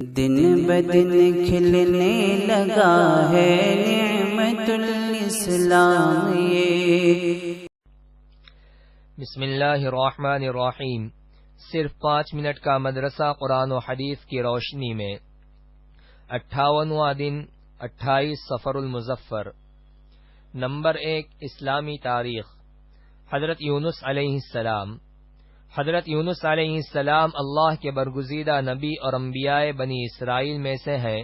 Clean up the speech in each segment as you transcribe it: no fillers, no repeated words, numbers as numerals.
دن بدن کھلنے لگا ہے نعمت الاسلام یہ۔ بسم اللہ الرحمن الرحیم۔ صرف 5 منٹ کا مدرسہ قرآن و حدیث کی روشنی میں 58واں دن 28 صفر المظفر۔ نمبر 1، اسلامی تاریخ۔ حضرت یونس علیہ السلام۔ حضرت یونس علیہ السلام اللہ کے برگزیدہ نبی اور انبیاء بنی اسرائیل میں سے ہیں۔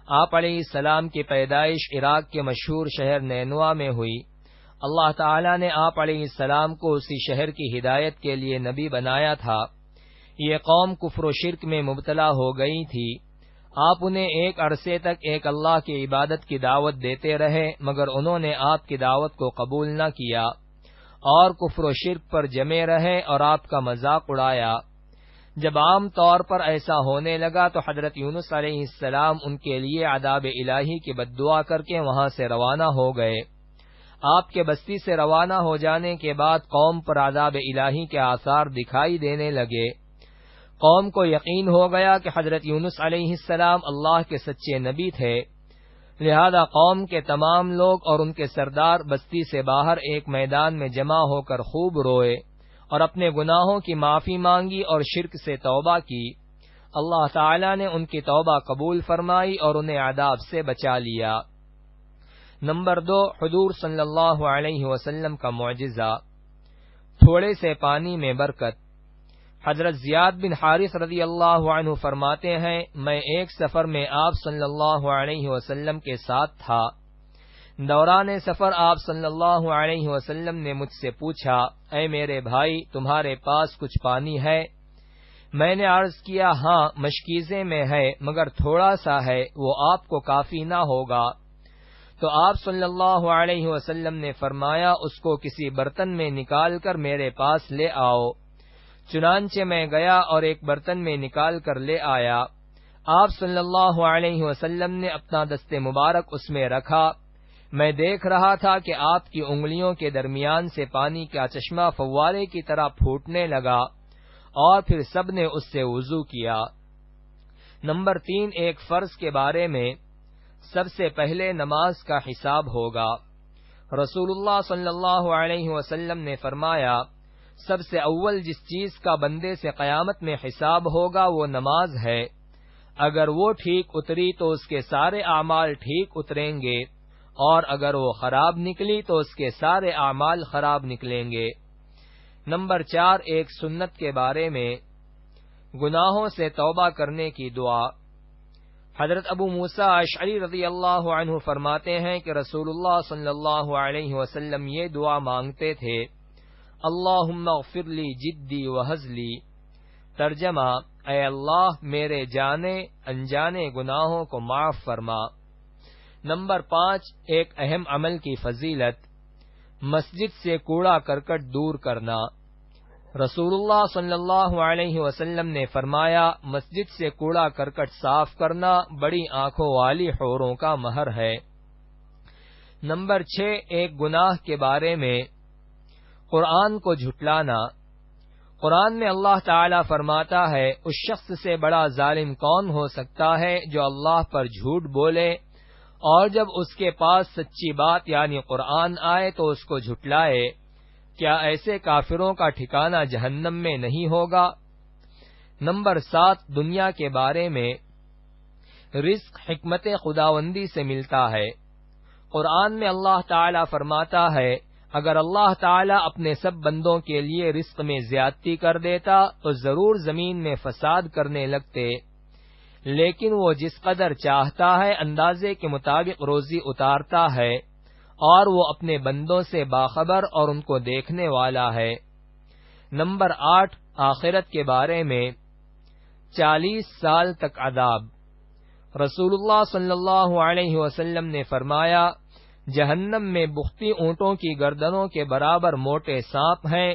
آپ علیہ السلام کی پیدائش عراق کے مشہور شہر نینوا میں ہوئی۔ اللہ تعالی نے آپ علیہ السلام کو اسی شہر کی ہدایت کے لیے نبی بنایا تھا۔ یہ قوم کفر و شرک میں مبتلا ہو گئی تھی۔ آپ انہیں ایک عرصے تک ایک اللہ کی عبادت کی دعوت دیتے رہے، مگر انہوں نے آپ کی دعوت کو قبول نہ کیا اور کفر و شرک پر جمے رہے اور آپ کا مذاق اڑایا۔ جب عام طور پر ایسا ہونے لگا تو حضرت یونس علیہ السلام ان کے لیے عذاب الہی کی بد دعا کر کے وہاں سے روانہ ہو گئے۔ آپ کے بستی سے روانہ ہو جانے کے بعد قوم پر عذاب الہی کے آثار دکھائی دینے لگے۔ قوم کو یقین ہو گیا کہ حضرت یونس علیہ السلام اللہ کے سچے نبی تھے، لہذا قوم کے تمام لوگ اور ان کے سردار بستی سے باہر ایک میدان میں جمع ہو کر خوب روئے اور اپنے گناہوں کی معافی مانگی اور شرک سے توبہ کی۔ اللہ تعالی نے ان کی توبہ قبول فرمائی اور انہیں عذاب سے بچا لیا۔ نمبر 2، حضور صلی اللہ علیہ وسلم کا معجزہ، تھوڑے سے پانی میں برکت۔ حضرت زیاد بن حارث رضی اللہ عنہ فرماتے ہیں، میں ایک سفر میں آپ صلی اللہ علیہ وسلم کے ساتھ تھا۔ دوران سفر آپ صلی اللہ علیہ وسلم نے مجھ سے پوچھا، اے میرے بھائی، تمہارے پاس کچھ پانی ہے؟ میں نے عرض کیا، ہاں، مشکیزے میں ہے، مگر تھوڑا سا ہے، وہ آپ کو کافی نہ ہوگا۔ تو آپ صلی اللہ علیہ وسلم نے فرمایا، اس کو کسی برتن میں نکال کر میرے پاس لے آؤ۔ چنانچہ میں گیا اور ایک برتن میں نکال کر لے آیا۔ آپ صلی اللہ علیہ وسلم نے اپنا دست مبارک اس میں رکھا۔ میں دیکھ رہا تھا کہ آپ کی انگلیوں کے درمیان سے پانی کا چشمہ فوارے کی طرح پھوٹنے لگا اور پھر سب نے اس سے وضو کیا۔ نمبر 3، ایک فرض کے بارے میں، سب سے پہلے نماز کا حساب ہوگا۔ رسول اللہ صلی اللہ علیہ وسلم نے فرمایا، سب سے اول جس چیز کا بندے سے قیامت میں حساب ہوگا وہ نماز ہے۔ اگر وہ ٹھیک اتری تو اس کے سارے اعمال ٹھیک اتریں گے، اور اگر وہ خراب نکلی تو اس کے سارے اعمال خراب نکلیں گے۔ نمبر 4، ایک سنت کے بارے میں، گناہوں سے توبہ کرنے کی دعا۔ حضرت ابو موسیٰ اشعری رضی اللہ عنہ فرماتے ہیں کہ رسول اللہ صلی اللہ علیہ وسلم یہ دعا مانگتے تھے، اللہم اغفر لی جدی و ہزلی۔ ترجمہ، اے اللہ میرے جانے انجانے گناہوں کو معاف فرما۔ نمبر 5، ایک اہم عمل کی فضیلت، مسجد سے کوڑا کرکٹ دور کرنا۔ رسول اللہ صلی اللہ علیہ وسلم نے فرمایا، مسجد سے کوڑا کرکٹ صاف کرنا بڑی آنکھوں والی حوروں کا مہر ہے۔ نمبر 6، ایک گناہ کے بارے میں، قرآن کو جھٹلانا۔ قرآن میں اللہ تعالی فرماتا ہے، اس شخص سے بڑا ظالم کون ہو سکتا ہے جو اللہ پر جھوٹ بولے اور جب اس کے پاس سچی بات یعنی قرآن آئے تو اس کو جھٹلائے۔ کیا ایسے کافروں کا ٹھکانہ جہنم میں نہیں ہوگا؟ نمبر 7، دنیا کے بارے میں، رزق حکمت خداوندی سے ملتا ہے۔ قرآن میں اللہ تعالی فرماتا ہے، اگر اللہ تعالی اپنے سب بندوں کے لیے رزق میں زیادتی کر دیتا تو ضرور زمین میں فساد کرنے لگتے، لیکن وہ جس قدر چاہتا ہے اندازے کے مطابق روزی اتارتا ہے اور وہ اپنے بندوں سے باخبر اور ان کو دیکھنے والا ہے۔ نمبر 8، آخرت کے بارے میں، 40 سال تک عذاب۔ رسول اللہ صلی اللہ علیہ وسلم نے فرمایا، جہنم میں بختی اونٹوں کی گردنوں کے برابر موٹے سانپ ہیں،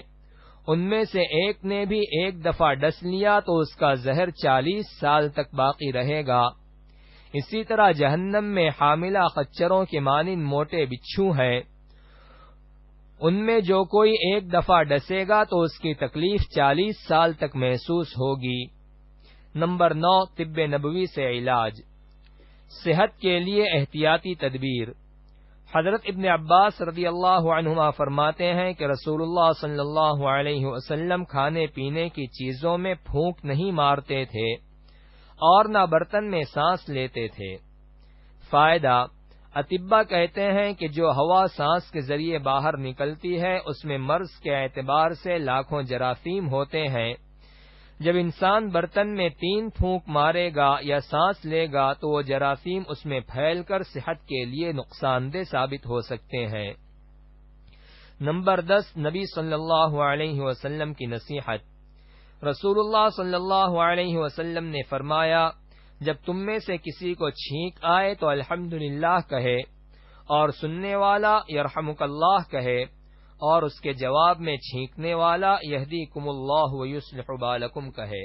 ان میں سے ایک نے بھی ایک دفعہ ڈس لیا تو اس کا زہر 40 سال تک باقی رہے گا۔ اسی طرح جہنم میں حاملہ خچروں کے مانند موٹے بچھو ہیں، ان میں جو کوئی ایک دفعہ ڈسے گا تو اس کی تکلیف 40 سال تک محسوس ہوگی۔ نمبر 9، طب نبوی سے علاج، صحت کے لیے احتیاطی تدبیر۔ حضرت ابن عباس رضی اللہ عنہما فرماتے ہیں کہ رسول اللہ صلی اللہ علیہ وسلم کھانے پینے کی چیزوں میں پھونک نہیں مارتے تھے اور نہ برتن میں سانس لیتے تھے۔ فائدہ، اطباء کہتے ہیں کہ جو ہوا سانس کے ذریعے باہر نکلتی ہے اس میں مرض کے اعتبار سے لاکھوں جراثیم ہوتے ہیں۔ جب انسان برتن میں 3 پھونک مارے گا یا سانس لے گا تو وہ جراثیم اس میں پھیل کر صحت کے لیے نقصان دہ ثابت ہو سکتے ہیں۔ نمبر 10، نبی صلی اللہ علیہ وسلم کی نصیحت۔ رسول اللہ صلی اللہ علیہ وسلم نے فرمایا، جب تم میں سے کسی کو چھینک آئے تو الحمدللہ کہے، اور سننے والا یرحمک اللہ کہے، اور اس کے جواب میں چھینکنے والا یہدیکم اللہ ویصلح بالکم کہے۔